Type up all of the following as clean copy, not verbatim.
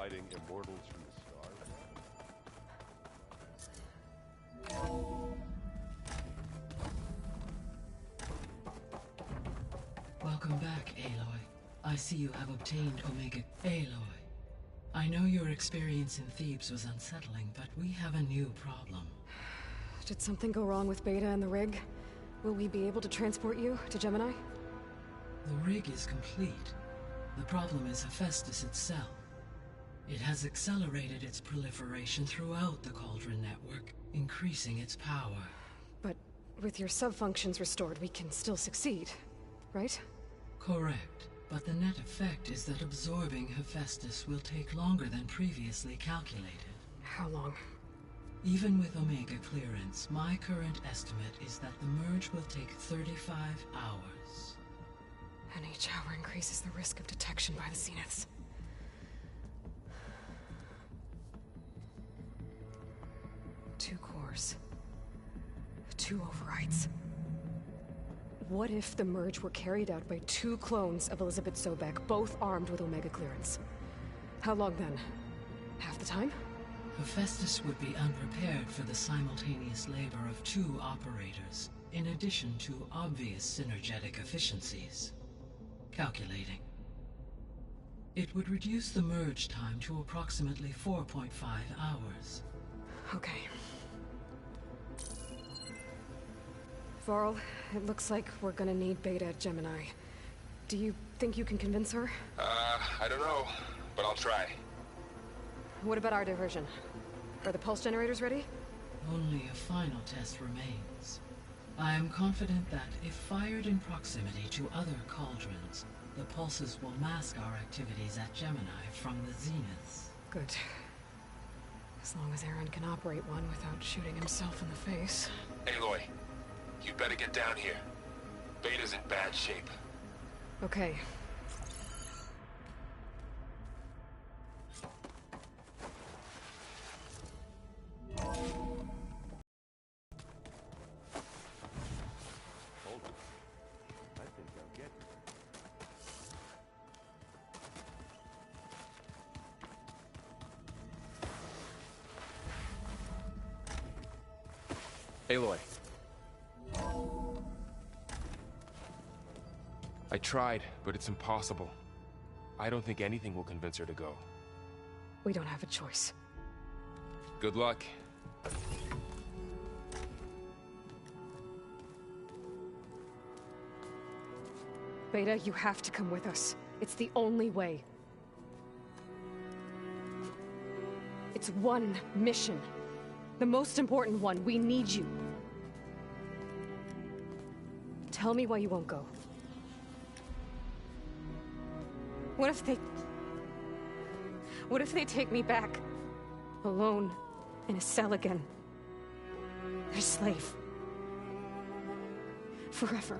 fighting immortals from the stars? Welcome back, Aloy. I see you have obtained Omega. Aloy, I know your experience in Thebes was unsettling, but we have a new problem. Did something go wrong with Beta and the rig? Will we be able to transport you to Gemini? The rig is complete. The problem is Hephaestus itself. It has accelerated its proliferation throughout the Cauldron network, increasing its power. But with your sub-functions restored, we can still succeed, right? Correct. But the net effect is that absorbing Hephaestus will take longer than previously calculated. How long? Even with Omega clearance, my current estimate is that the merge will take 35 hours. And each hour increases the risk of detection by the Zeniths. Two cores. Two overrides. What if the merge were carried out by two clones of Elizabeth Sobek, both armed with Omega clearance? How long then? Half the time? Hephaestus would be unprepared for the simultaneous labor of two operators, in addition to obvious synergetic efficiencies. Calculating. It would reduce the merge time to approximately 4.5 hours. Okay. Varl, it looks like we're gonna need Beta at Gemini. Do you think you can convince her? I don't know, but I'll try. What about our diversion? Are the pulse generators ready? Only a final test remains. I am confident that if fired in proximity to other cauldrons, the pulses will mask our activities at Gemini from the Zeniths. Good. As long as Aaron can operate one without shooting himself in the face. Aloy, you better get down here. Beta's in bad shape. Okay. Hold it. I think I'll get it. Aloy. I tried, but it's impossible. I don't think anything will convince her to go. We don't have a choice. Good luck. Beta, you have to come with us. It's the only way. It's one mission. The most important one. We need you. Tell me why you won't go. What if they take me back? Alone, in a cell again. Their slave. Forever.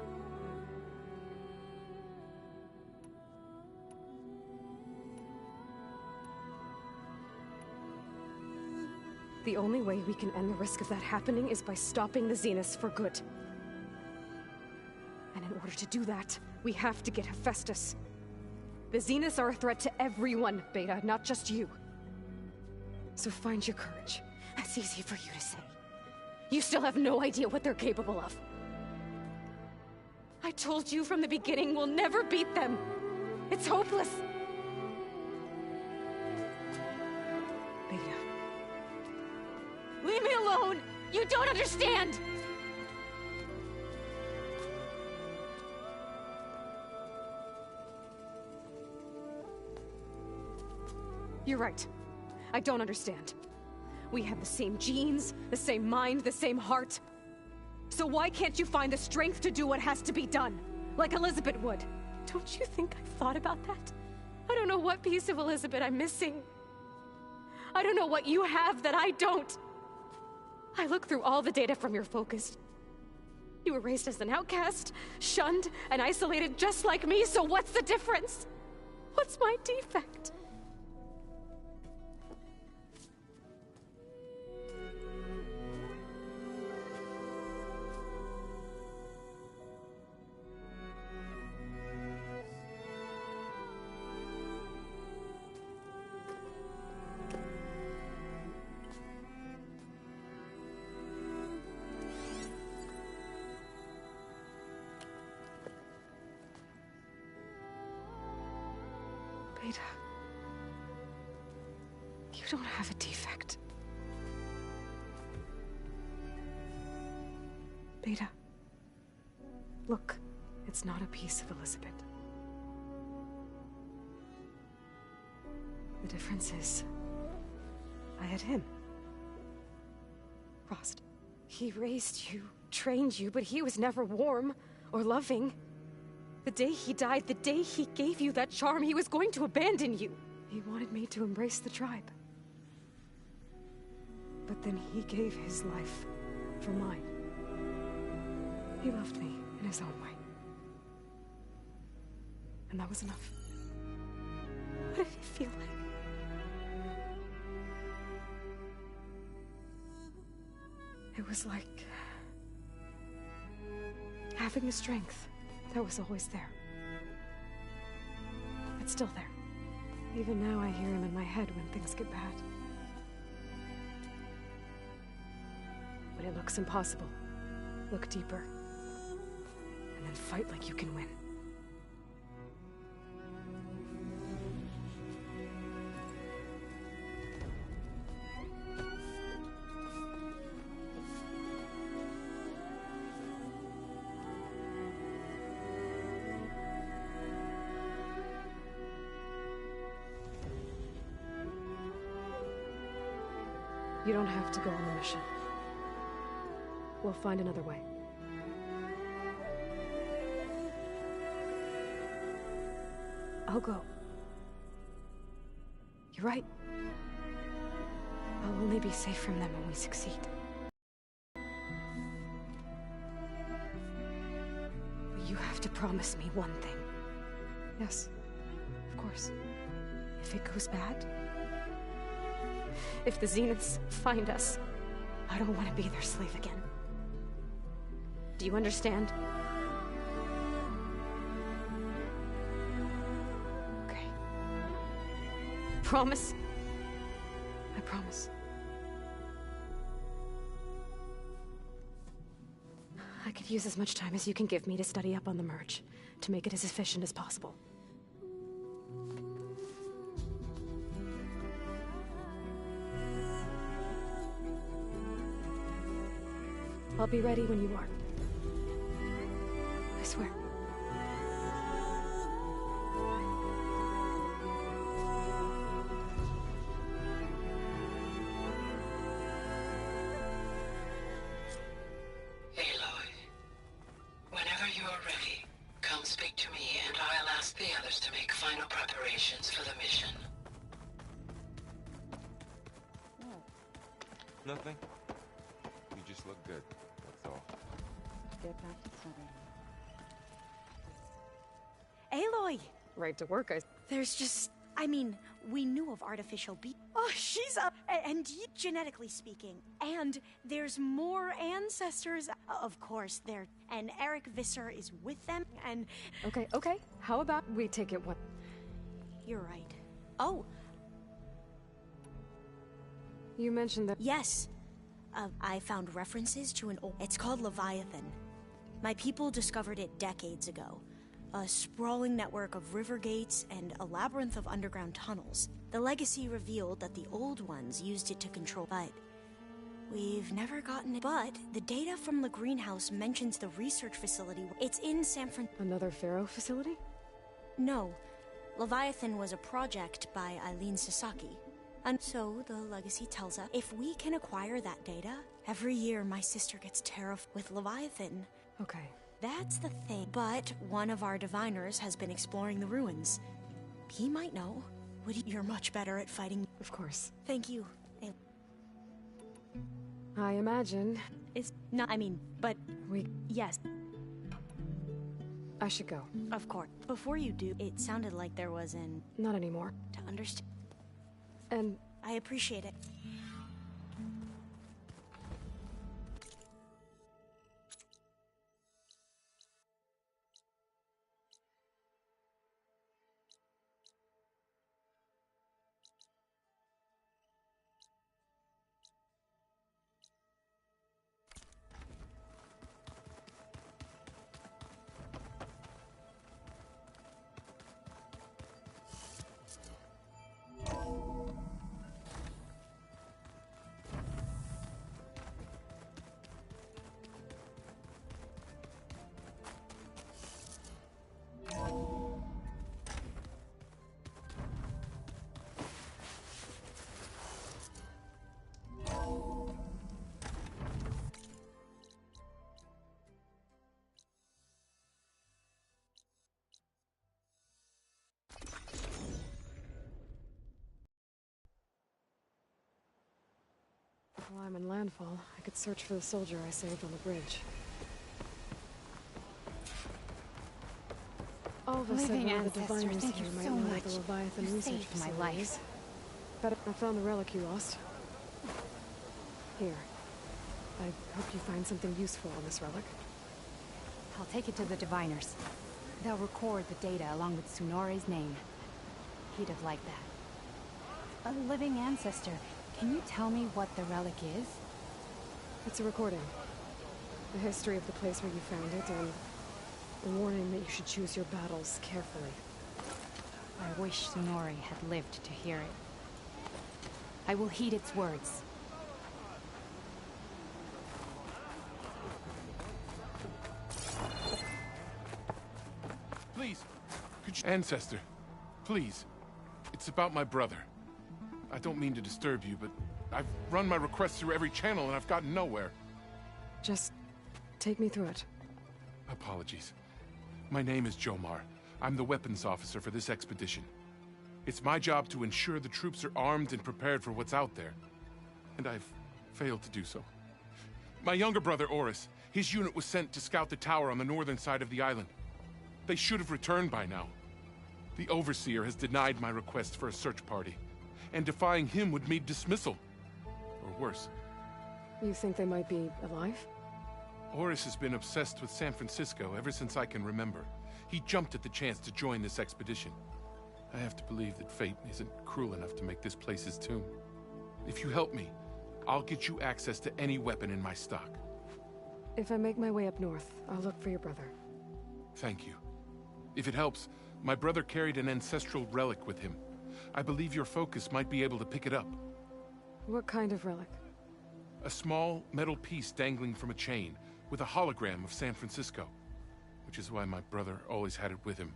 The only way we can end the risk of that happening is by stopping the Zeniths for good. And in order to do that, we have to get Hephaestus. The Zeniths are a threat to everyone, Beta, not just you. So find your courage. That's easy for you to say. You still have no idea what they're capable of. I told you from the beginning we'll never beat them. It's hopeless. Beta. Leave me alone! You don't understand! You're right. I don't understand. We have the same genes, the same mind, the same heart. So why can't you find the strength to do what has to be done? Like Elizabeth would. Don't you think I've thought about that? I don't know what piece of Elizabeth I'm missing. I don't know what you have that I don't. I look through all the data from your focus. You were raised as an outcast, shunned, and isolated just like me, so what's the difference? What's my defect? don't have a defect. Beta. Look, it's not a piece of Elizabeth. The difference is, I had him. Rost. He raised you, trained you, but he was never warm or loving. The day he died, the day he gave you that charm, he was going to abandon you. He wanted me to embrace the tribe. But then he gave his life for mine. He loved me in his own way. And that was enough. What did it feel like? It was like having the strength that was always there. It's still there. Even now I hear him in my head when things get bad. When it looks impossible, look deeper. And then fight like you can win. You don't have to go on the mission. We'll find another way. I'll go. You're right. I'll only be safe from them when we succeed. But you have to promise me one thing. Yes, of course. If it goes bad, if the Zeniths find us, I don't want to be their slave again. Do you understand? Okay. Promise? I promise. I could use as much time as you can give me to study up on the merge, to make it as efficient as possible. I'll be ready when you are. I swear. Aloy, whenever you are ready, come speak to me and I'll ask the others to make final preparations for the mission. Nothing. You just look good. That's all. Get back to studying. Aloy! Right to work, There's just... I mean, we knew of artificial Oh, she's up! And genetically speaking. And there's more ancestors. Of course, there... And Eric Visser is with them, and... Okay. How about we take it one... You're right. Oh! You mentioned that... Yes. I found references to an old... It's called Leviathan. My people discovered it decades ago. A sprawling network of river gates and a labyrinth of underground tunnels. The legacy revealed that the old ones used it to control... But we've never gotten it. But the data from the greenhouse mentions the research facility. It's in San Francisco. Another Pharaoh facility? No. Leviathan was a project by Eileen Sasaki. And so, the legacy tells us, if we can acquire that data, every year my sister gets terrified with Leviathan. Okay. That's the thing. But one of our diviners has been exploring the ruins. He might know. You're much better at fighting. Of course. Thank you. I imagine... It's not, but... We... Yes. I should go. Of course. Before you do, it sounded like there was an... Not anymore. To understand. And... I appreciate it. While I'm in landfall, I could search for the soldier I saved on the bridge. Alva said Living one of the ancestor, diviners thank here you might so know where much. the Leviathan You research saved my facility life. is. Bet I found the relic you lost. Here. I hope you find something useful on this relic. I'll take it to the diviners. They'll record the data along with Tsunore's name. He'd have liked that. A living ancestor. Can you tell me what the relic is? It's a recording. The history of the place where you found it, and a warning that you should choose your battles carefully. I wish Tsunore had lived to hear it. I will heed its words. Please, could you... Ancestor, please. It's about my brother. I don't mean to disturb you, but I've run my requests through every channel and I've gotten nowhere. Just take me through it. Apologies. My name is Jomar. I'm the weapons officer for this expedition. It's my job to ensure the troops are armed and prepared for what's out there. And I've failed to do so. My younger brother, Oris, his unit was sent to scout the tower on the northern side of the island. They should have returned by now. The Overseer has denied my request for a search party, and defying him would mean dismissal. Or worse. You think they might be alive? Oris has been obsessed with San Francisco ever since I can remember. He jumped at the chance to join this expedition. I have to believe that fate isn't cruel enough to make this place his tomb. If you help me, I'll get you access to any weapon in my stock. If I make my way up north, I'll look for your brother. Thank you. If it helps, my brother carried an ancestral relic with him. I believe your focus might be able to pick it up. What kind of relic? A small metal piece dangling from a chain, with a hologram of San Francisco. Which is why my brother always had it with him.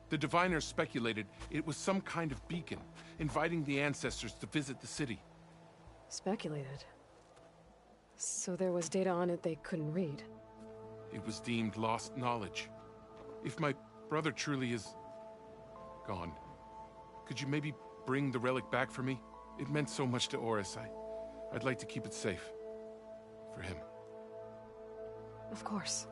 The diviners speculated it was some kind of beacon, inviting the ancestors to visit the city. Speculated. So there was data on it they couldn't read. It was deemed lost knowledge. If my brother truly is... gone, could you maybe bring the relic back for me? It meant so much to Oris. I'd like to keep it safe. For him. Of course.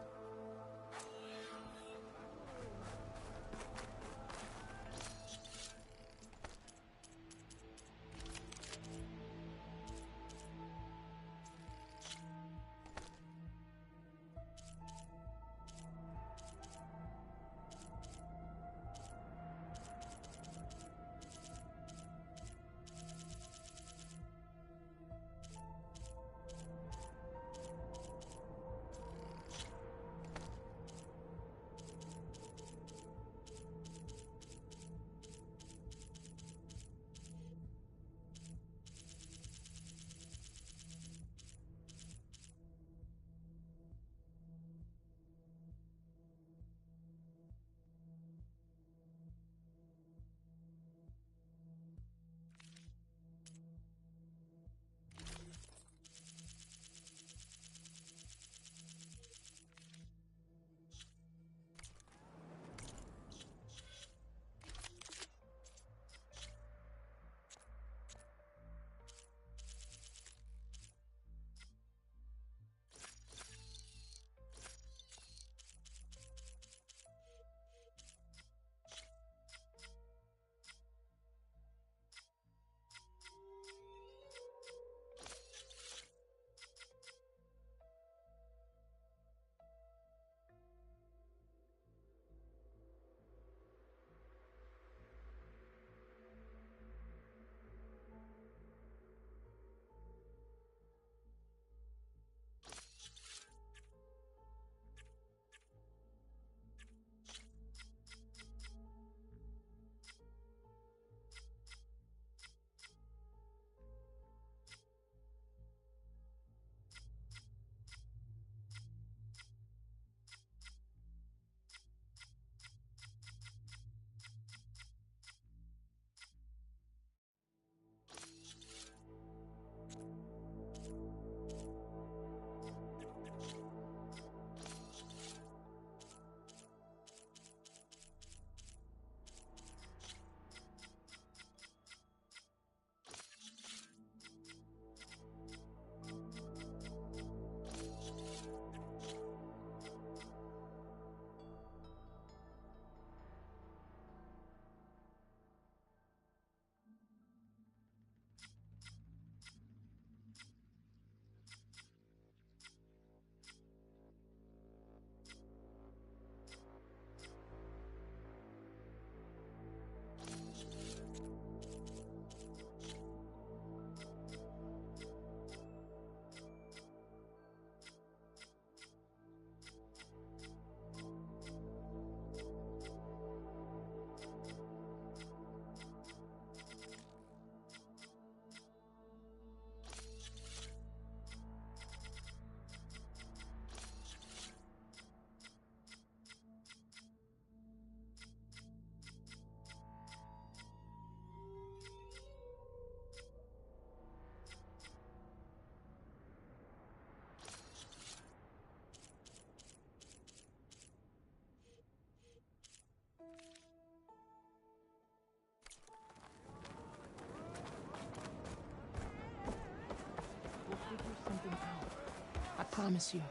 promise you,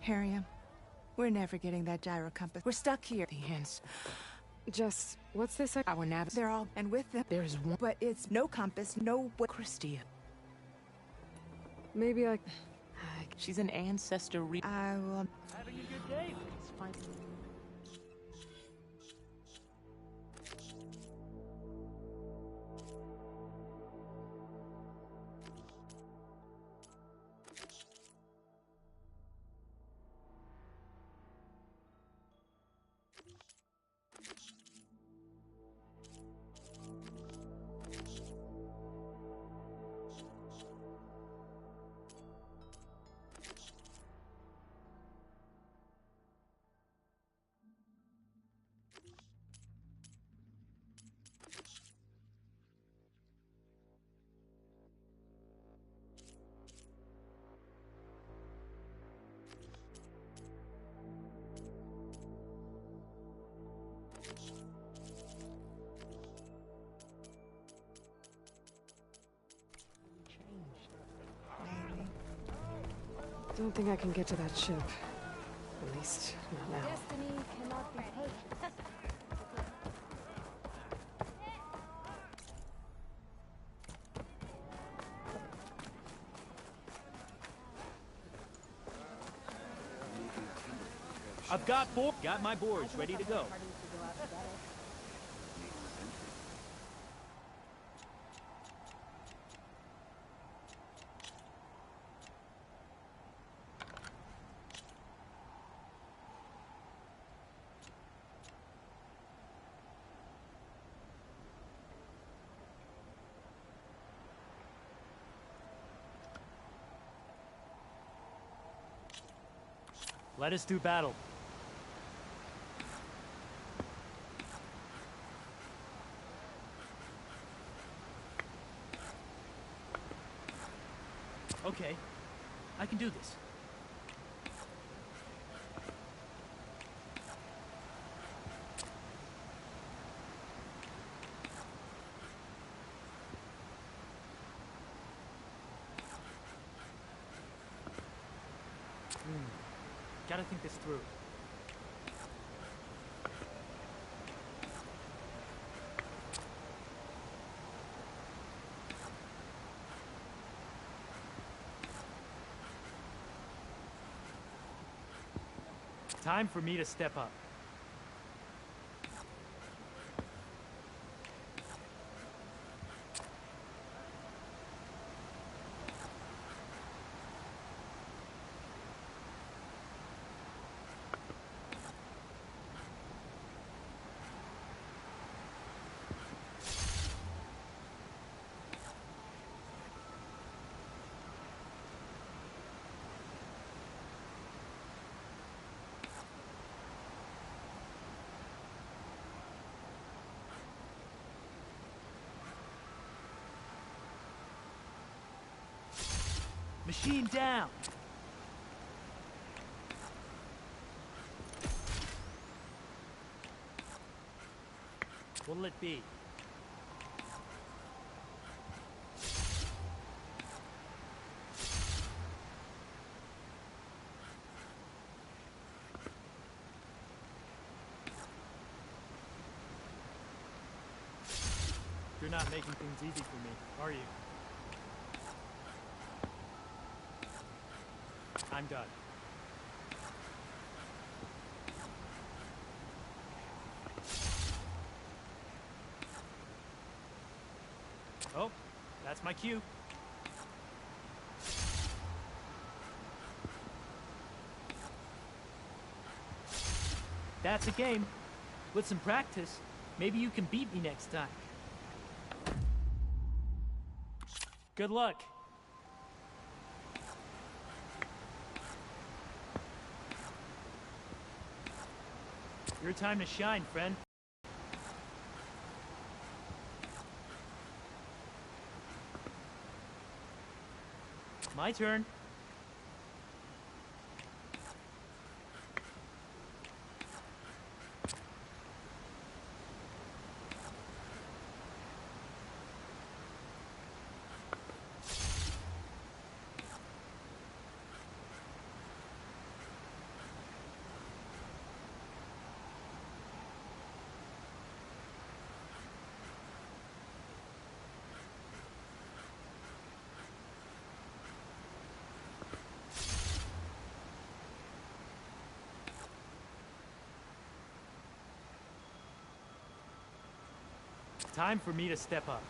Harriam, we're never getting that gyro compass. We're stuck here. The ends. Jess, what's this? Our nabs, they're all, and with them, there's one. But it's no compass, no way. Christia. Maybe I... She's an ancestor I will... Having a good day? It's fine. don't think I can get to that ship. At least, not now. Destiny cannot be purchased. I've got my boards ready to go. Let us do battle. Okay, I can do this. Gotta think this through. Time for me to step up. Machine down! What'll it be? You're not making things easy for me, are you? I'm done. Oh, that's my cue. That's a game. With some practice, maybe you can beat me next time. Good luck. Your time to shine, friend. My turn. time for me to step up.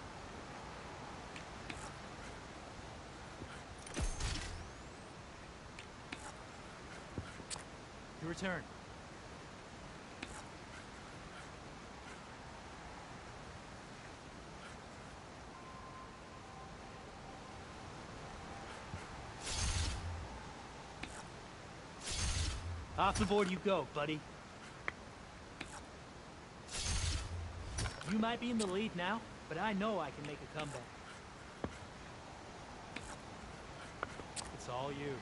Your turn. Off the board you go, buddy. You might be in the lead now, but I know I can make a comeback. It's all you.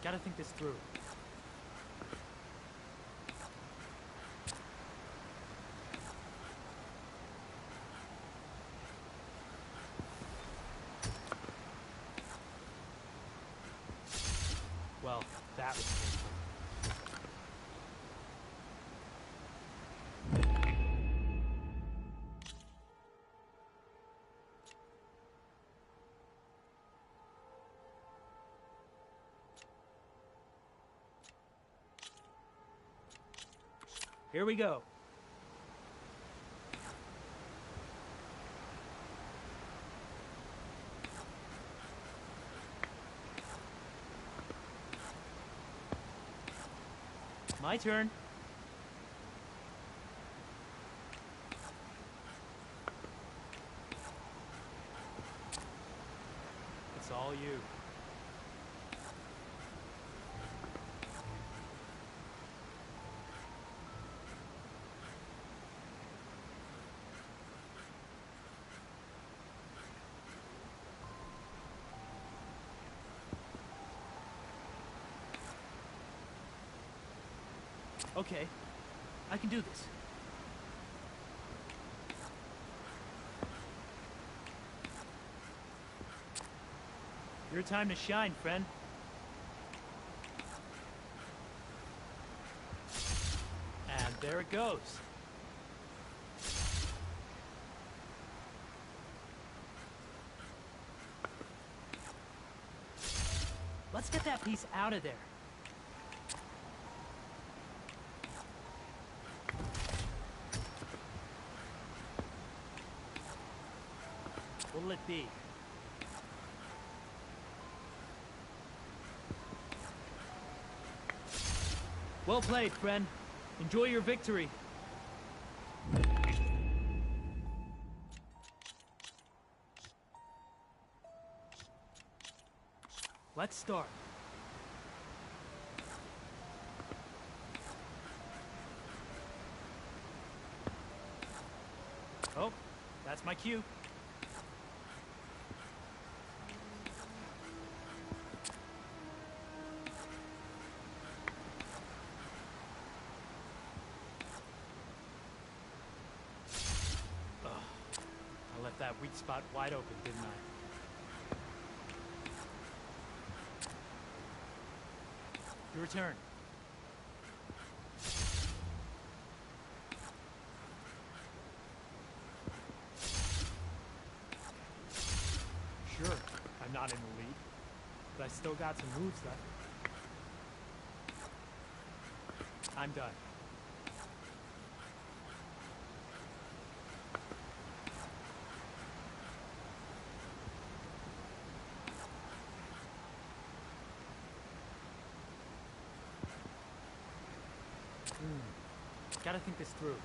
Gotta think this through. Well, that was painful. Here we go. My turn. It's all you. Okay, I can do this. Your time to shine, friend. And there it goes. Let's get that piece out of there. What'll it be? Well played, friend. Enjoy your victory. Let's start. Oh, that's my cue. I left that weak spot wide open, didn't I? Your turn. Sure, I'm not in the lead, but I still got some moves left. I'm done. Gotta think this through.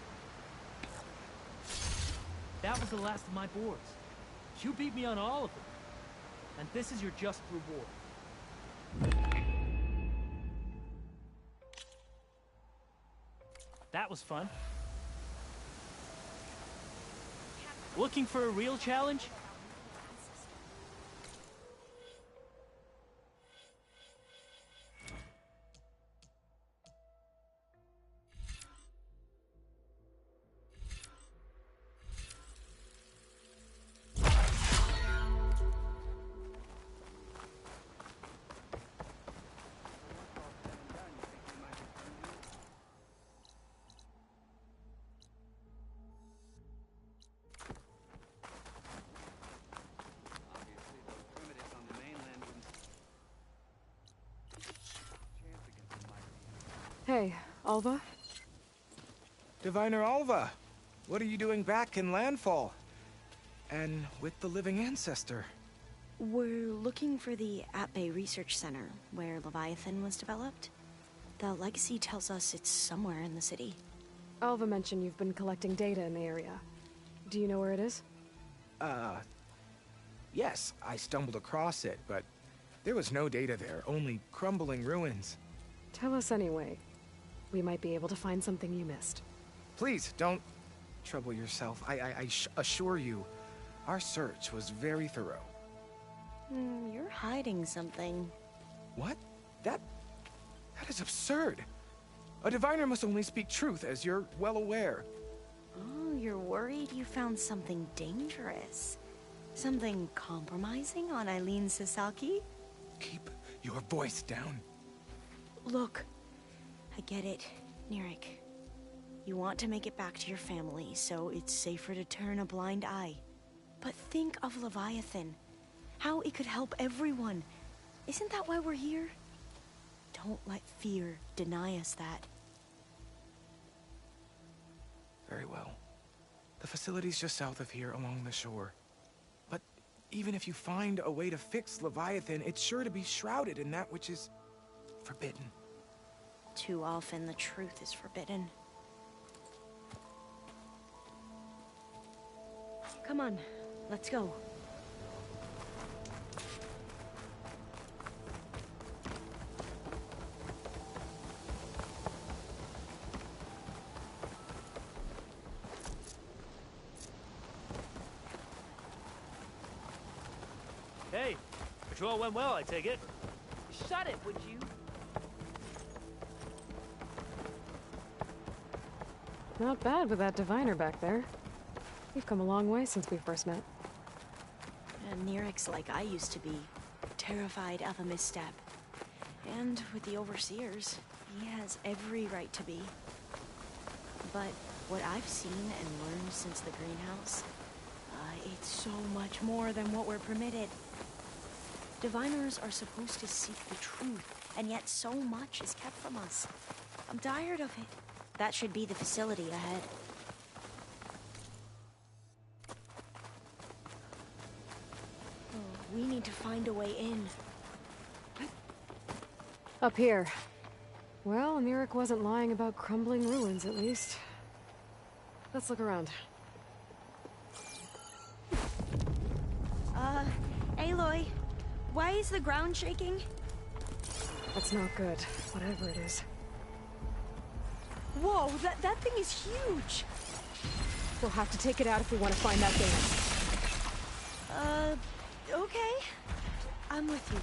That was the last of my boards. You beat me on all of them. And this is your just reward. That was fun. Looking for a real challenge? Hey, Alva? Diviner Alva, what are you doing back in Landfall? And with the living ancestor? We're looking for the At-Bay Research Center, where Leviathan was developed. The legacy tells us it's somewhere in the city. Alva mentioned you've been collecting data in the area. Do you know where it is? Yes, I stumbled across it, but there was no data there, only crumbling ruins. Tell us anyway. We might be able to find something you missed. Please, don't trouble yourself. I assure you, our search was very thorough. You're hiding something. What? That is absurd. A diviner must only speak truth, as you're well aware. Oh, you're worried you found something dangerous? Something compromising on Eileen Sasaki? Keep your voice down. Look, I get it, Nirik. You want to make it back to your family, so it's safer to turn a blind eye. But think of Leviathan. How it could help everyone. Isn't that why we're here? Don't let fear deny us that. Very well. The facility's just south of here, along the shore. But even if you find a way to fix Leviathan, it's sure to be shrouded in that which is forbidden. Too often the truth is forbidden. Come on, let's go. Hey, patrol went well, I take it. Shut it, would you? Not bad with that diviner back there. We've come a long way since we first met. And Nirik's like I used to be, terrified of a misstep. And with the Overseers, he has every right to be. But what I've seen and learned since the greenhouse, it's so much more than what we're permitted. Diviners are supposed to seek the truth, and yet so much is kept from us. I'm tired of it. That should be the facility ahead. Oh, we need to find a way in. Up here. Well, Nirik wasn't lying about crumbling ruins, at least. Let's look around. Aloy, why is the ground shaking? That's not good, whatever it is. Whoa, that thing is huge! We'll have to take it out if we want to find that thing. Okay. I'm with you.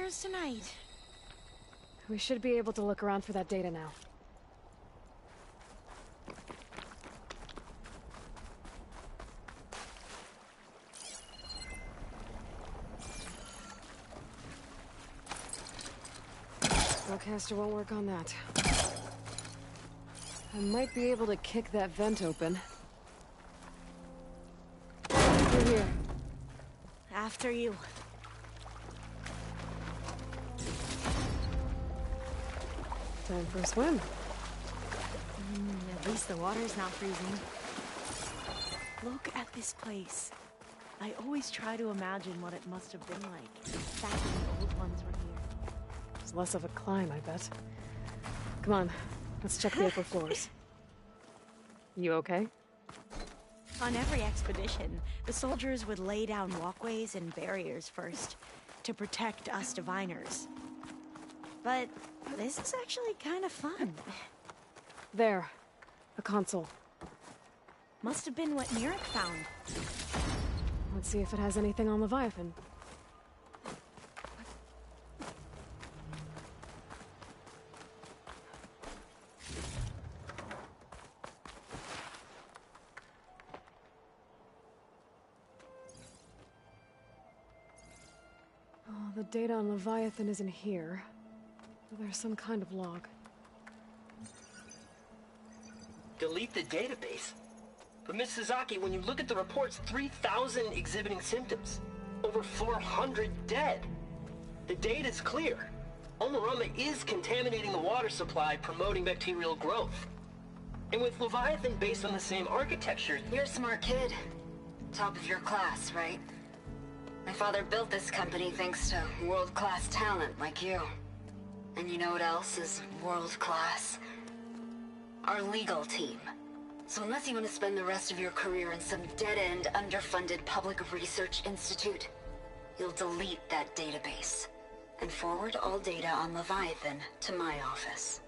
yours tonight. We should be able to look around for that data now. Spellcaster won't work on that. I might be able to kick that vent open. Through here. After you. Time for a swim. At least the water's not freezing. Look at this place. I always try to imagine what it must have been like back when the old ones were here. It's less of a climb, I bet. Come on, let's check the upper floors. You okay? On every expedition, the soldiers would lay down walkways and barriers first to protect us diviners. But this is actually kind of fun. There. A console. Must have been what Mirek found. Let's see if it has anything on Leviathan. Oh, the data on Leviathan isn't here. There's some kind of log. Delete the database? But Miss Sasaki, when you look at the reports, 3,000 exhibiting symptoms. Over 400 dead. The data's clear. Omurama is contaminating the water supply, promoting bacterial growth. And with Leviathan based on the same architecture... You're a smart kid. Top of your class, right? My father built this company thanks to world-class talent like you. And you know what else is world-class? Our legal team. So unless you want to spend the rest of your career in some dead-end, underfunded public research institute, you'll delete that database and forward all data on Leviathan to my office.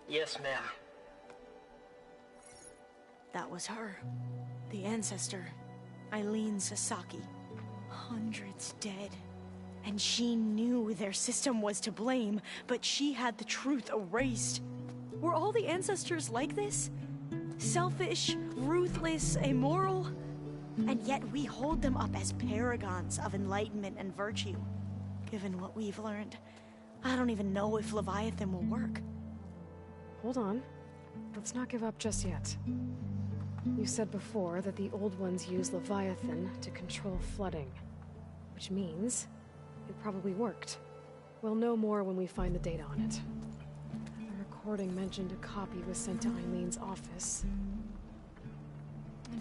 Yes, ma'am. That was her. The ancestor, Eileen Sasaki. Hundreds dead. And she knew their system was to blame, but she had the truth erased. Were all the ancestors like this? Selfish, ruthless, immoral? And yet we hold them up as paragons of enlightenment and virtue. Given what we've learned, I don't even know if Leviathan will work. Hold on. Let's not give up just yet. You said before that the old ones use Leviathan to control flooding. Which means it probably worked. We'll know more when we find the data on it. The recording mentioned a copy was sent to Eileen's office.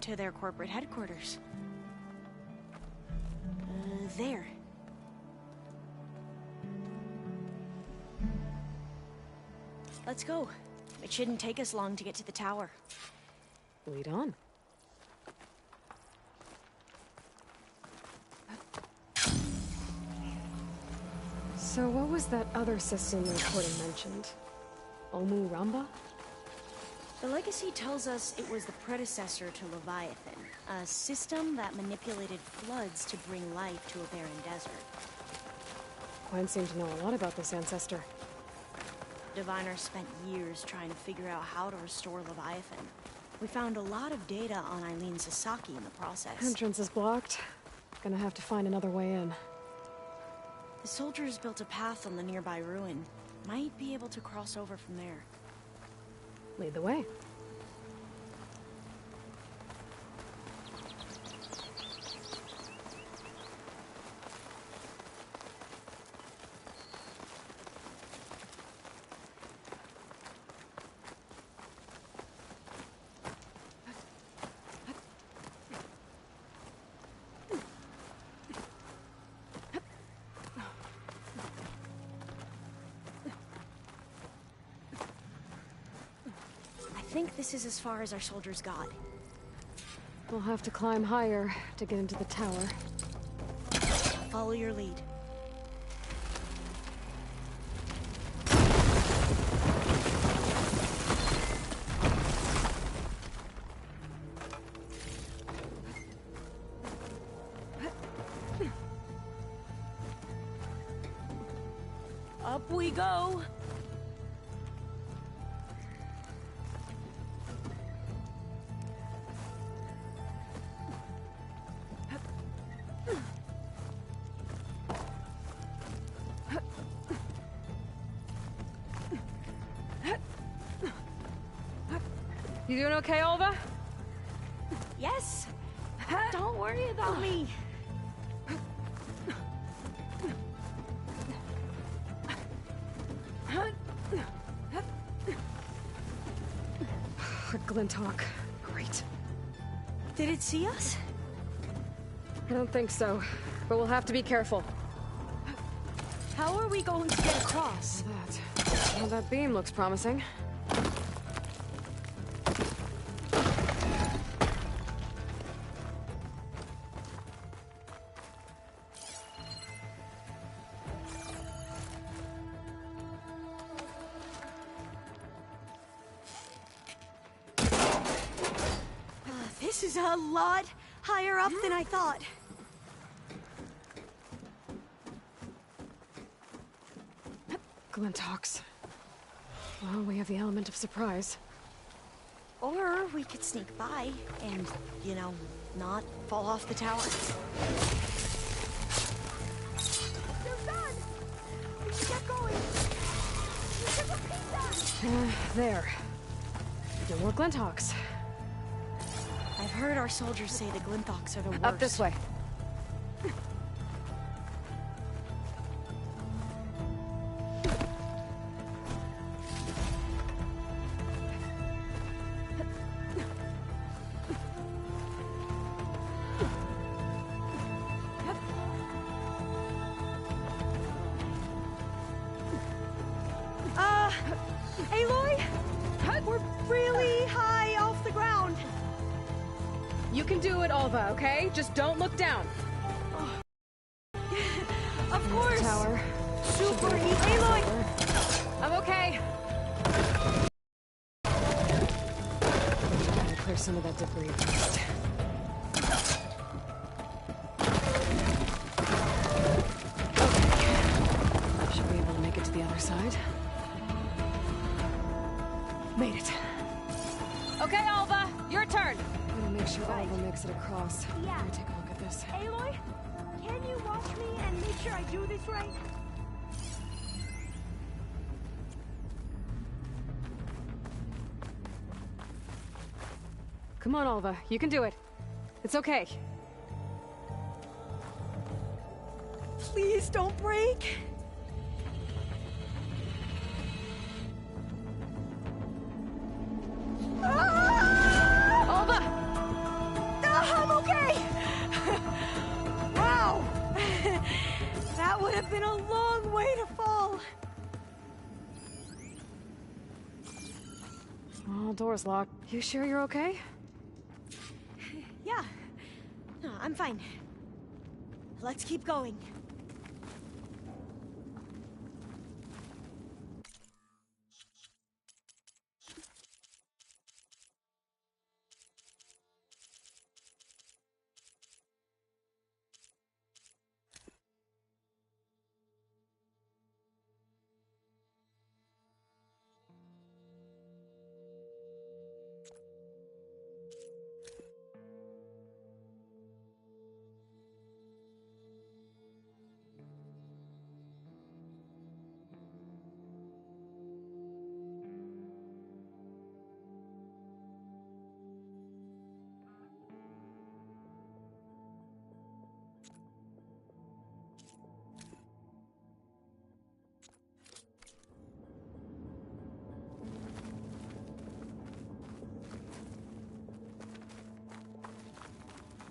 To their corporate headquarters. There. Let's go. It shouldn't take us long to get to the tower. Lead on. So what was that other system the recording mentioned? Omurama? The legacy tells us it was the predecessor to Leviathan, a system that manipulated floods to bring life to a barren desert. Gwen seemed to know a lot about this ancestor. Diviners spent years trying to figure out how to restore Leviathan. We found a lot of data on Eileen Sasaki in the process. Entrance is blocked. Gonna have to find another way in. The soldiers built a path on the nearby ruin. Might be able to cross over from there. Lead the way. I think this is as far as our soldiers got. We'll have to climb higher to get into the tower. Follow your lead. Up we go. You doing okay, Olva? Yes. Don't worry about me. Glinthawk. Great. Did it see us? I don't think so, but we'll have to be careful. How are we going to get across? Well, that beam looks promising. This is a lot higher up than I thought. Glinthawks. Well, we have the element of surprise. Or we could sneak by and, you know, not fall off the tower. They're done! We should get going! We should repeat that! There. No more Glinthawks. I've heard our soldiers say the Glinthawks are the worst. Up this way. Aloy? We're really high off the ground. You can do it, Olva, okay? Just don't look down. Of course. Tower. Super heat. Aloy! I'm okay. Gotta clear some of that debris first. Okay. Should be able to make it to the other side. Made it. Okay, Alva, your turn. I'm gonna make sure Alva makes it across. Yeah. Let me take a look at this. Aloy, can you watch me and make sure I do this right? Come on, Alva, you can do it. It's okay. Please don't break. Alva! I'm okay! Wow! That would have been a long way to fall. All doors locked. You sure you're okay? Yeah. No, I'm fine. Let's keep going.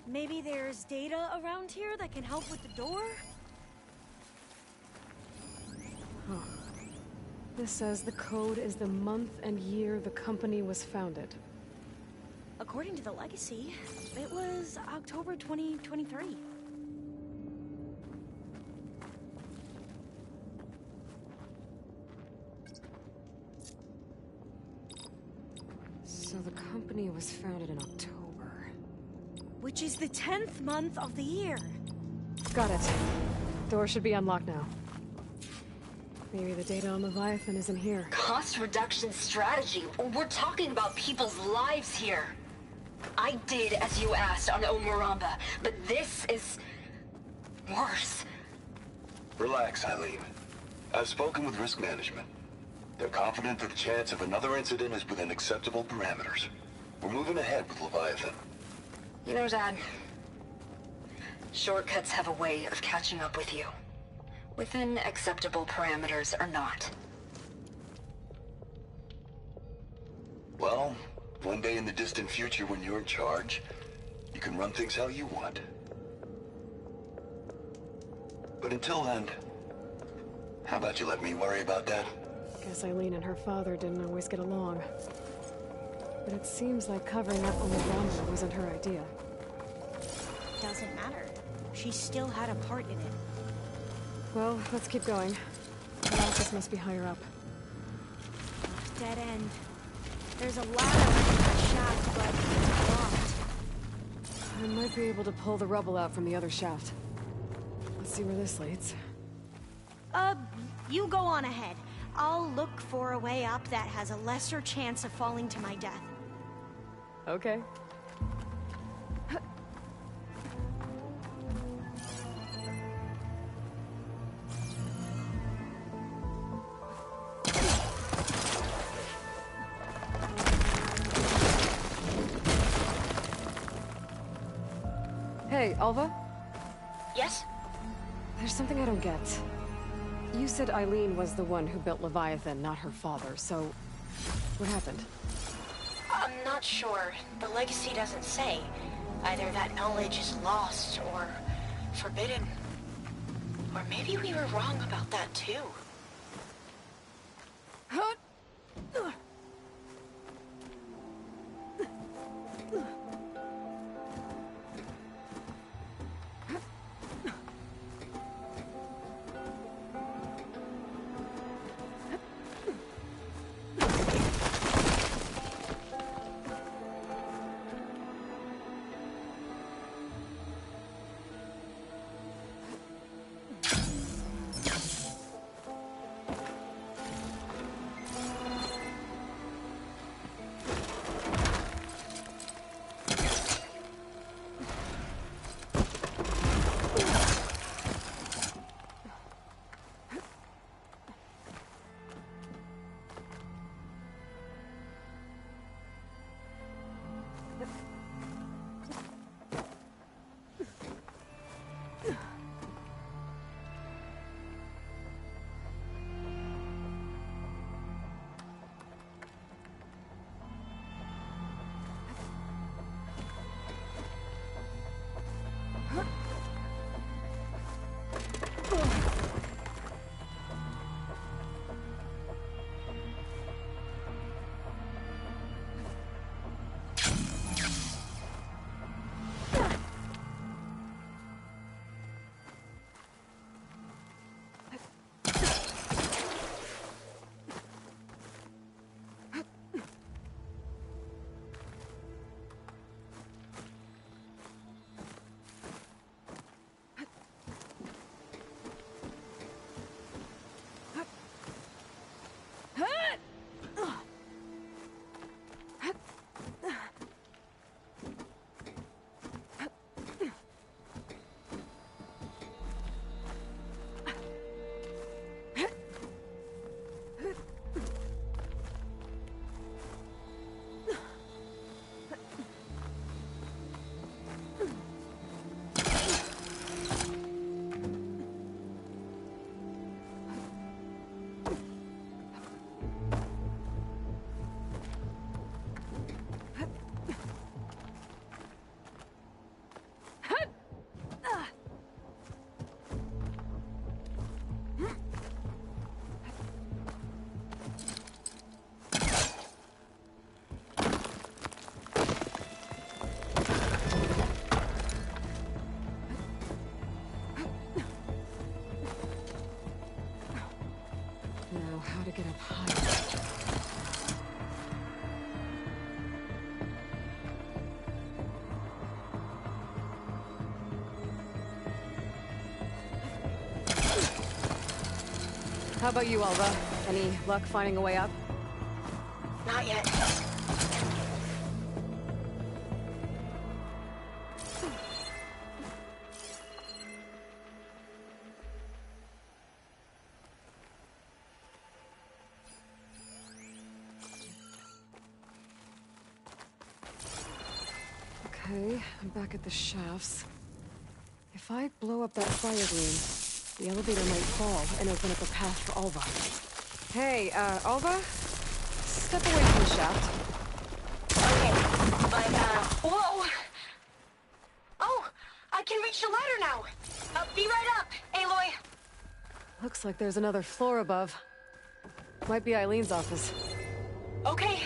Maybe there's data around here that can help with the door? Huh. This says the code is the month and year the company was founded. According to the legacy, it was October 2023. So the company was founded in October. Which is the 10th month of the year. Got it. Door should be unlocked now. Maybe the data on Leviathan isn't here. Cost reduction strategy. We're talking about people's lives here. I did as you asked on Omuramba, but this is worse. Relax, Eileen. I've spoken with risk management. They're confident that the chance of another incident is within acceptable parameters. We're moving ahead with Leviathan. You know, Dad, shortcuts have a way of catching up with you. Within acceptable parameters or not. Well, one day in the distant future when you're in charge, you can run things how you want. But until then, how about you let me worry about that? Guess Eileen and her father didn't always get along. But it seems like covering up Omuramba wasn't her idea. Doesn't matter. She still had a part in it. Well, let's keep going. The office must be higher up. Dead end. There's a ladder under that shaft, but it's locked. I might be able to pull the rubble out from the other shaft. Let's see where this leads. You go on ahead. I'll look for a way up that has a lesser chance of falling to my death. Okay. Hey, Alva? Yes? There's something I don't get. You said Eileen was the one who built Leviathan, not her father, so... what happened? I'm not sure. The legacy doesn't say. Either that knowledge is lost, or forbidden. Or maybe we were wrong about that too. How to get up higher. How about you, Alva? Any luck finding a way up? Not yet. Okay, I'm back at the shafts. If I blow up that fire gleam, the elevator might fall and open up a path for Alva. Hey, Alva? Step away from the shaft. Okay, whoa! Oh, I can reach the ladder now! Be right up, Aloy! Looks like there's another floor above. Might be Eileen's office. Okay,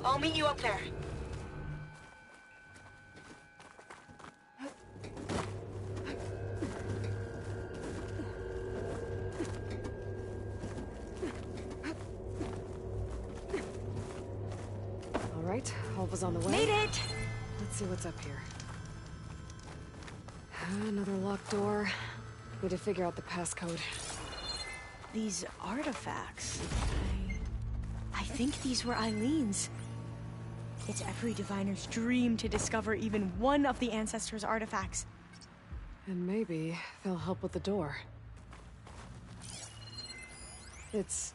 I'll meet you up there. Alright, Alva's on the way. Made it! Let's see what's up here. Another locked door. Need to figure out the passcode. These artifacts... I think these were Eileen's. It's every diviner's dream to discover even one of the Ancestors' artifacts. And maybe they'll help with the door. It's...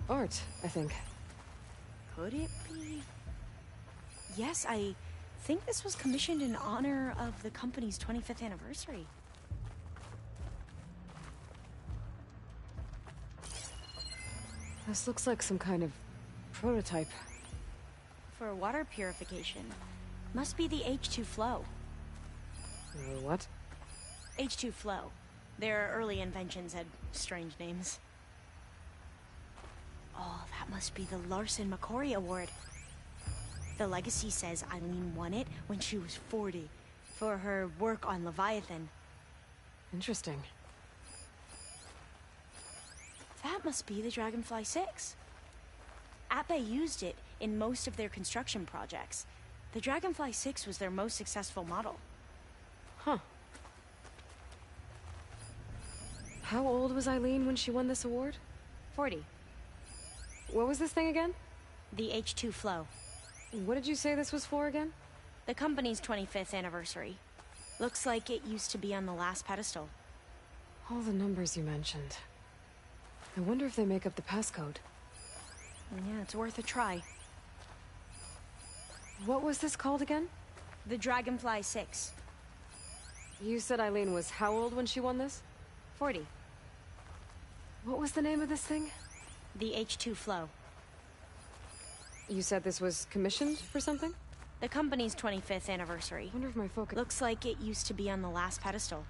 art, I think. Could it be? Yes, I think this was commissioned in honor of the company's 25th anniversary. This looks like some kind of prototype. For water purification. Must be the H2 flow. What? H2 flow. Their early inventions had strange names. Oh, that must be the Larson McCory Award. The legacy says Eileen won it when she was 40 for her work on Leviathan. Interesting. That must be the Dragonfly 6. Atbay used it in most of their construction projects. The Dragonfly 6 was their most successful model. Huh. How old was Eileen when she won this award? 40. What was this thing again? The H2 flow. What did you say this was for again? The company's 25th anniversary. Looks like it used to be on the last pedestal. All the numbers you mentioned. I wonder if they make up the passcode. Yeah, it's worth a try. What was this called again? The Dragonfly 6. You said Eileen was how old when she won this? 40. What was the name of this thing? The H2 flow. You said this was commissioned for something? The company's 25th anniversary. Wonder if my focus... Looks like it used to be on the last pedestal.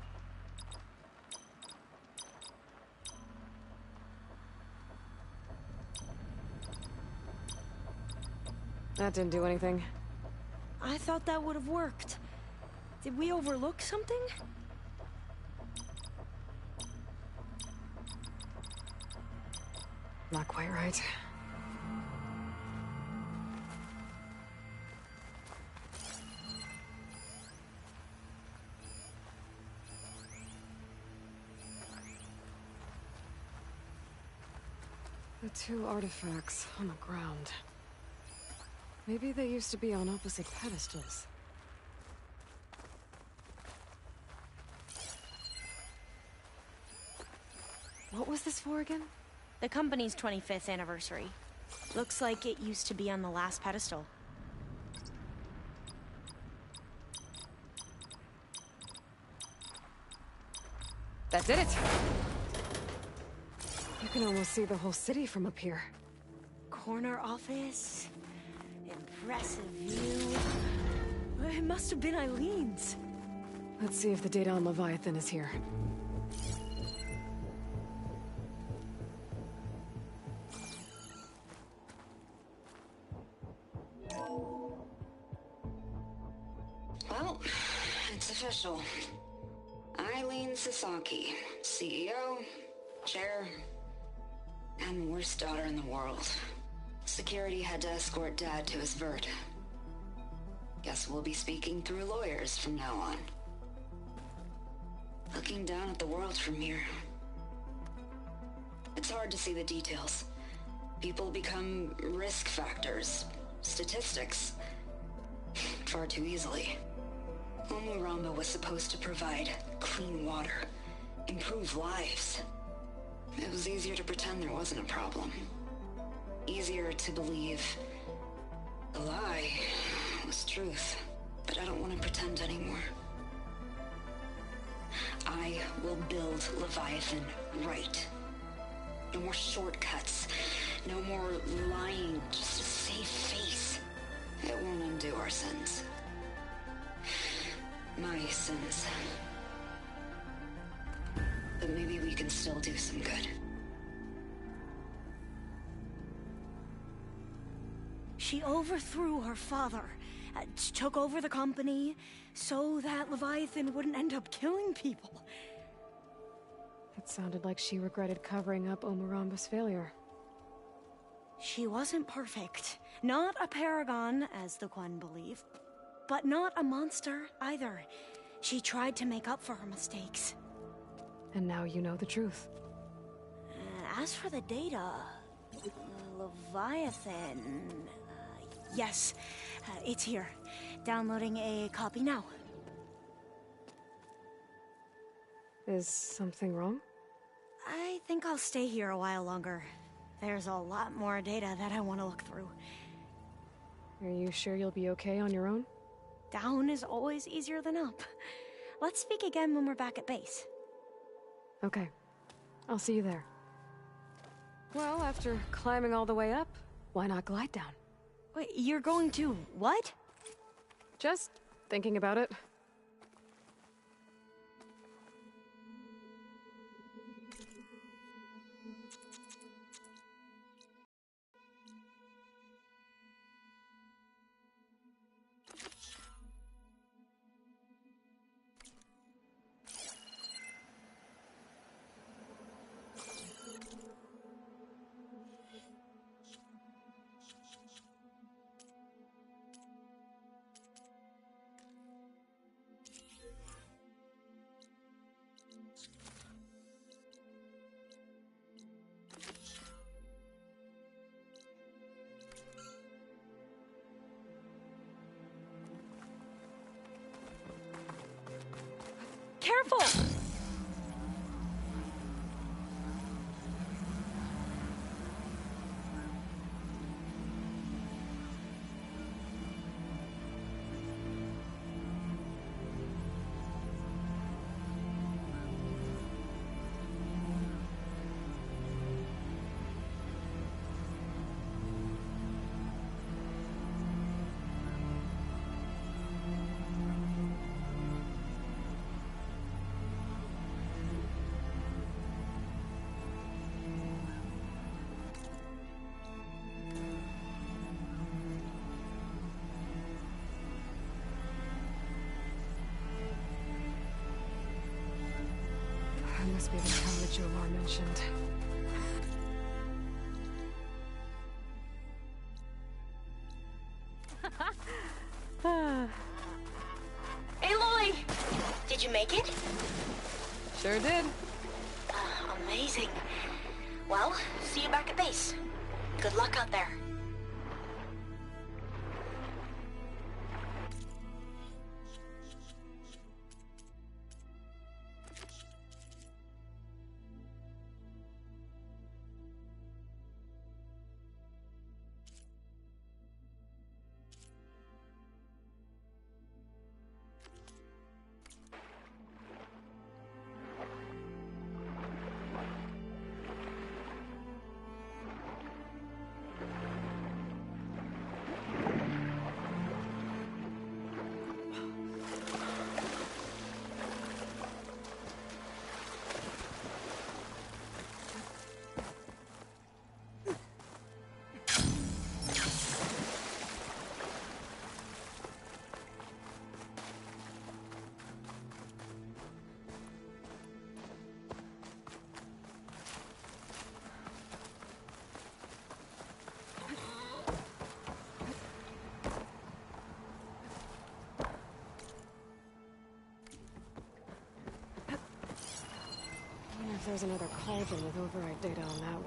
That didn't do anything. I thought that would have worked. Did we overlook something? Not quite right. The two artifacts on the ground. Maybe they used to be on opposite pedestals. What was this for again? The company's 25th anniversary. Looks like it used to be on the last pedestal. That did it! You can almost see the whole city from up here. Corner office. Impressive view. It must have been Eileen's. Let's see if the data on Leviathan is here. Well, it's official. Eileen Sasaki, CEO, chair, and worst daughter in the world. Security had to escort Dad to his vert. Guess we'll be speaking through lawyers from now on. Looking down at the world from here. It's hard to see the details. People become risk factors, statistics, far too easily. Omuramba was supposed to provide clean water, improve lives. It was easier to pretend there wasn't a problem. Easier to believe the lie was truth. But I don't want to pretend anymore. I will build Leviathan right. No more shortcuts. No more lying just to save face. It won't undo our sins. My sins. But maybe we can still do some good. She overthrew her father, took over the company, so that Leviathan wouldn't end up killing people. It sounded like she regretted covering up Omuramba's failure. She wasn't perfect. Not a paragon, as the Quan believe, but not a monster either. She tried to make up for her mistakes. And now you know the truth. As for the data, Leviathan... yes, it's here. Downloading a copy now. Is something wrong? I think I'll stay here a while longer. There's a lot more data that I want to look through. Are you sure you'll be okay on your own? Down is always easier than up. Let's speak again when we're back at base. Okay. I'll see you there. Well, after climbing all the way up, why not glide down? Wait, you're going to what? Just thinking about it. Careful! Must be the town that Jomar mentioned. Aloy! Did you make it? Sure did. Amazing. Well, see you back at base. Good luck out there. If there's another cauldron with override data on that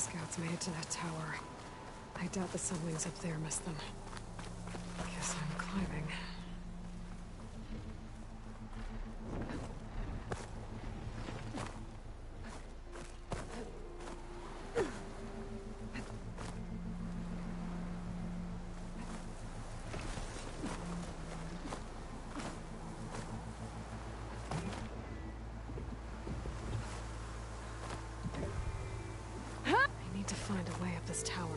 scouts made it to that tower. I doubt the sunwings up there missed them. Guess I'm climbing. I need to find a way up this tower.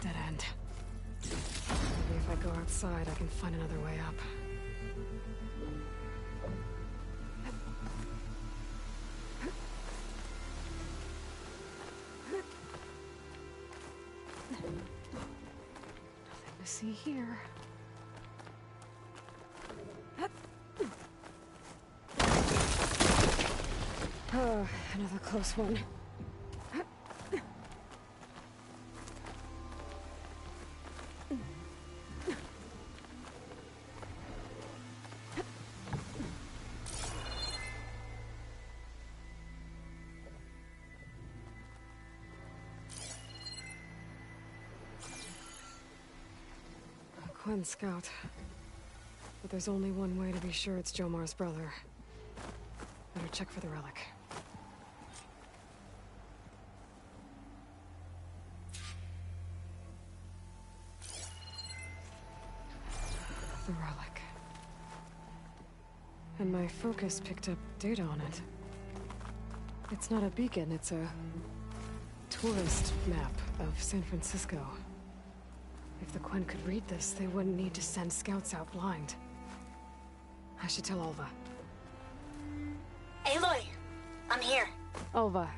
Dead end. Maybe if I go outside, I can find another way up. Nothing to see here. Oh, another close one. Quinn Scout. But there's only one way to be sure it's Jomar's brother. Better check for the relic. The relic. And my focus picked up data on it. It's not a beacon, it's a tourist map of San Francisco. If the Quen could read this, they wouldn't need to send scouts out blind. I should tell Alva. Aloy! I'm here. Alva,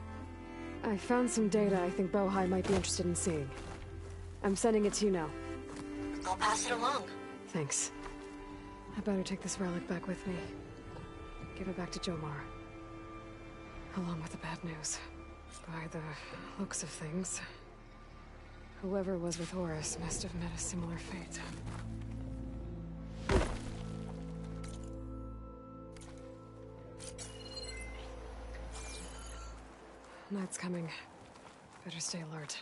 I found some data I think Bohai might be interested in seeing. I'm sending it to you now. I'll pass it along. Thanks. I better take this relic back with me. Give it back to Jomar. Along with the bad news. By the looks of things, whoever was with Horus must have met a similar fate. Night's coming. Better stay alert.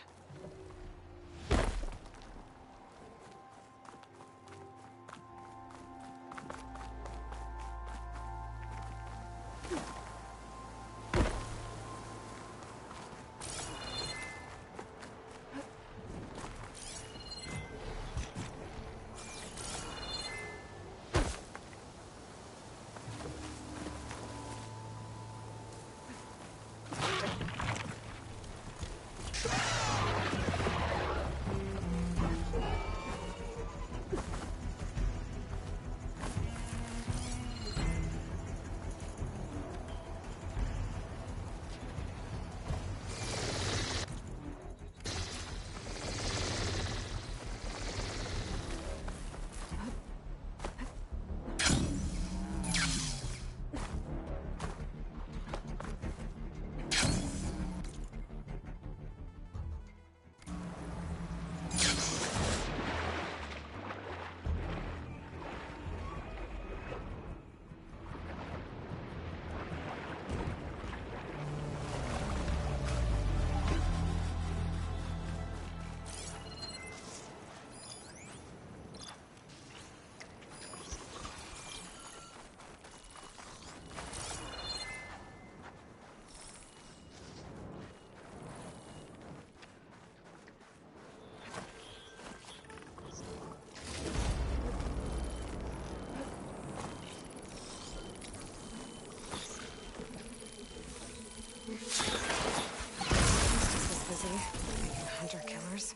Hunter-killers.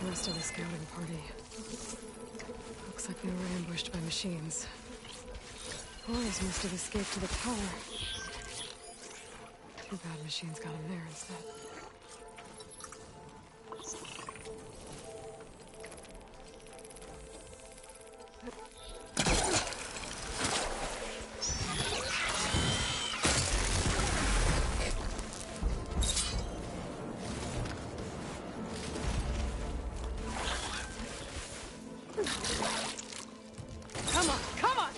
The rest of the scouting party. Looks like they were ambushed by machines. Horus must have escaped to the tower. Too bad Machine's got him there instead. Come on, come on!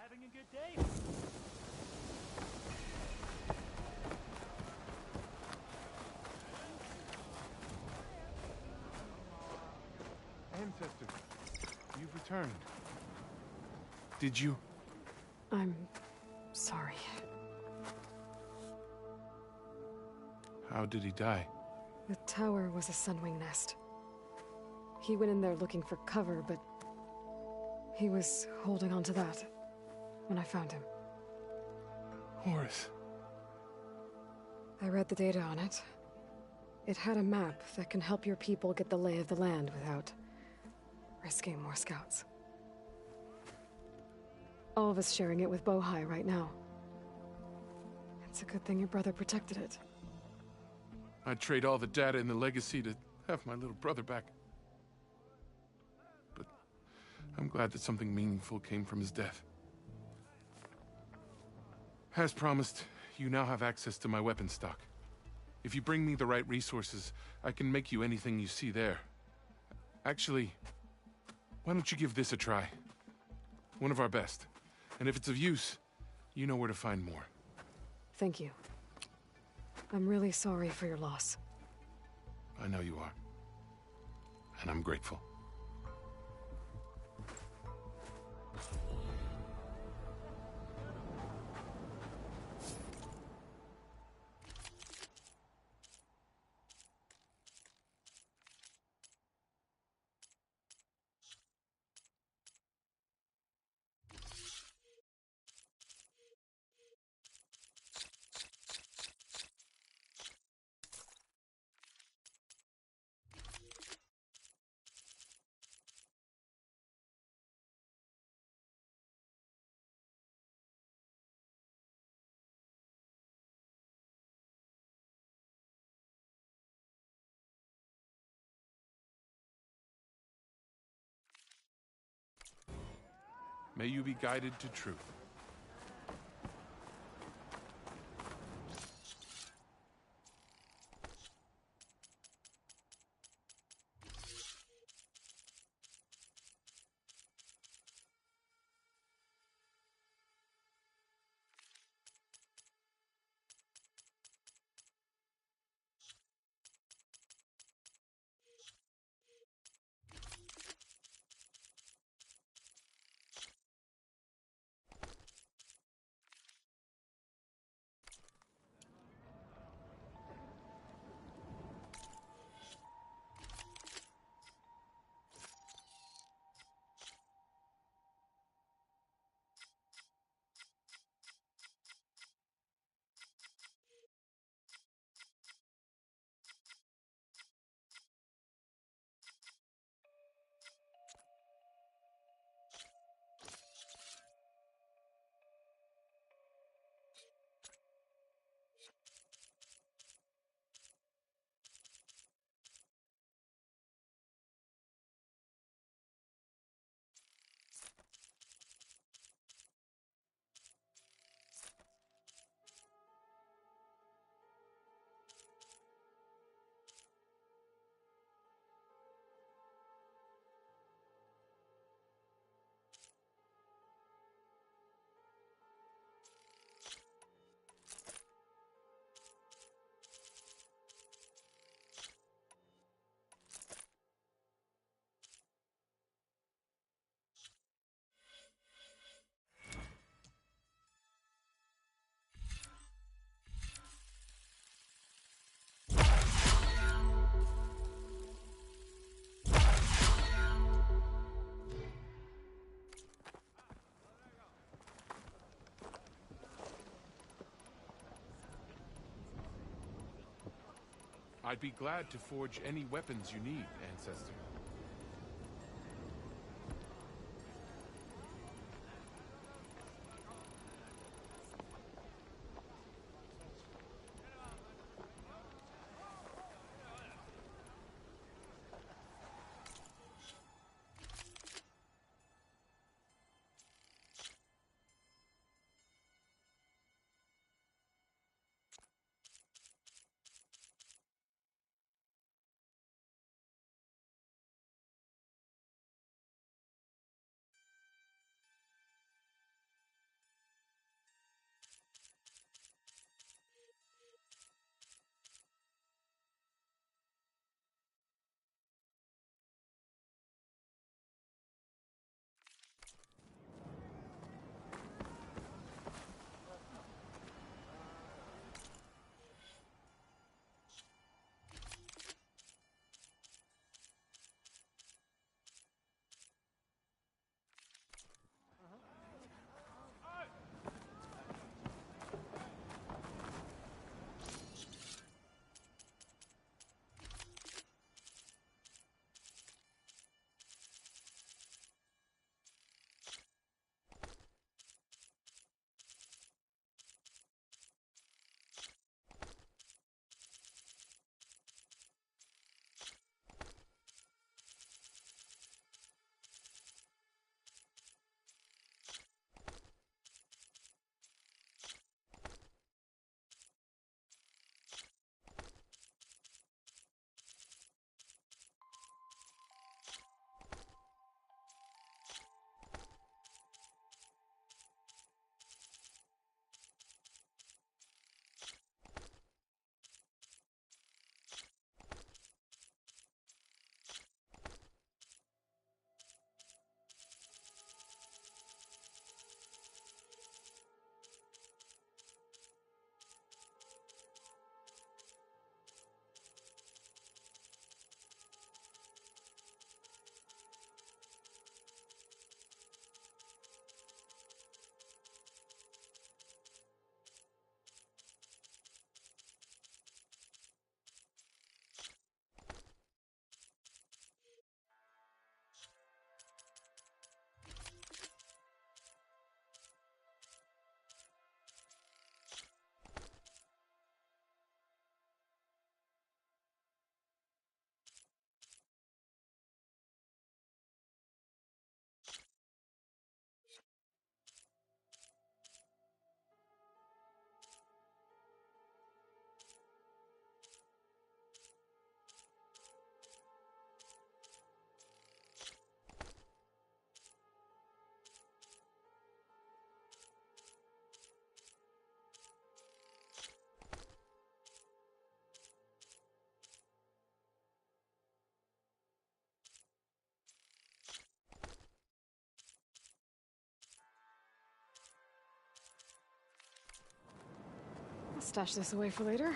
Having a good day? Ancestor, you've returned. Did you? I'm sorry. How did he die? The tower was a sunwing nest. He went in there looking for cover, but he was holding on to that when I found him. Horus. I read the data on it. It had a map that can help your people get the lay of the land without risking more scouts. All of us sharing it with Bohai right now. It's a good thing your brother protected it. I'd trade all the data in the Legacy to have my little brother back. But I'm glad that something meaningful came from his death. As promised, you now have access to my weapon stock. If you bring me the right resources, I can make you anything you see there. Actually, why don't you give this a try? One of our best. And if it's of use, you know where to find more. Thank you. I'm really sorry for your loss. I know you are. And I'm grateful. May you be guided to truth. I'd be glad to forge any weapons you need, Ancestor. stash this away for later.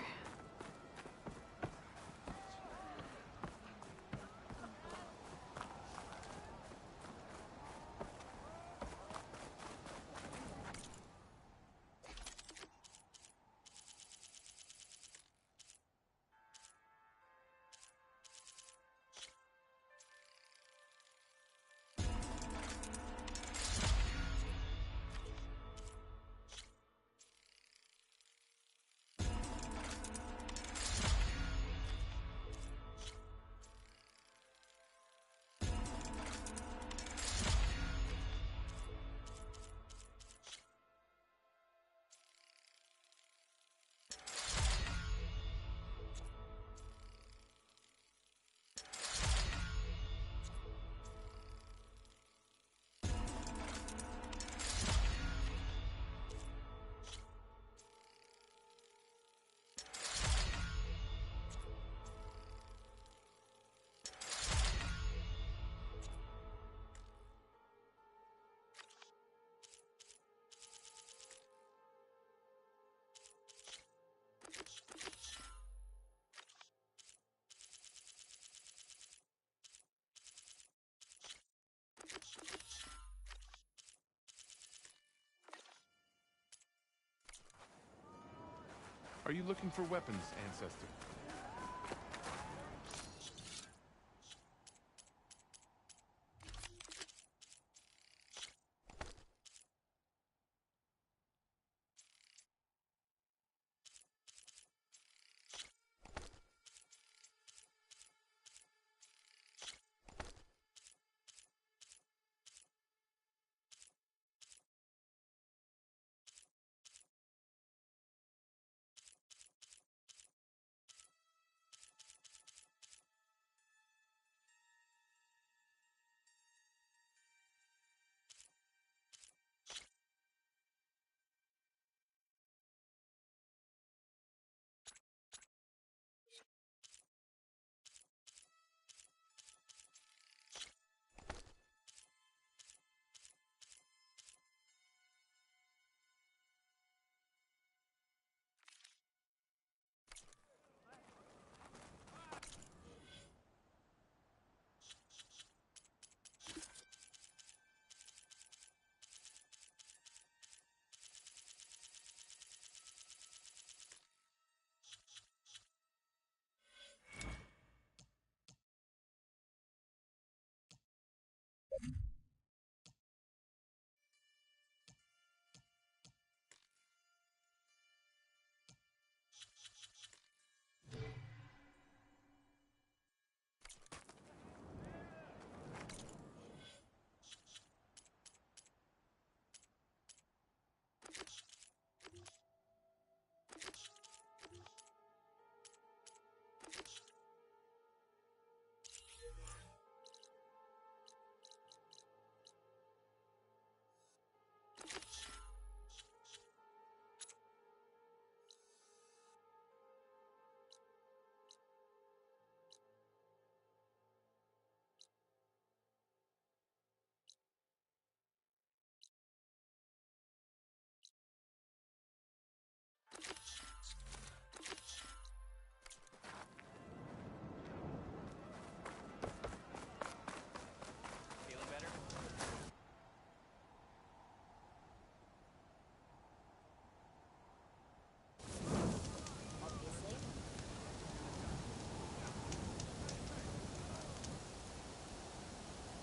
Are you looking for weapons, Ancestor?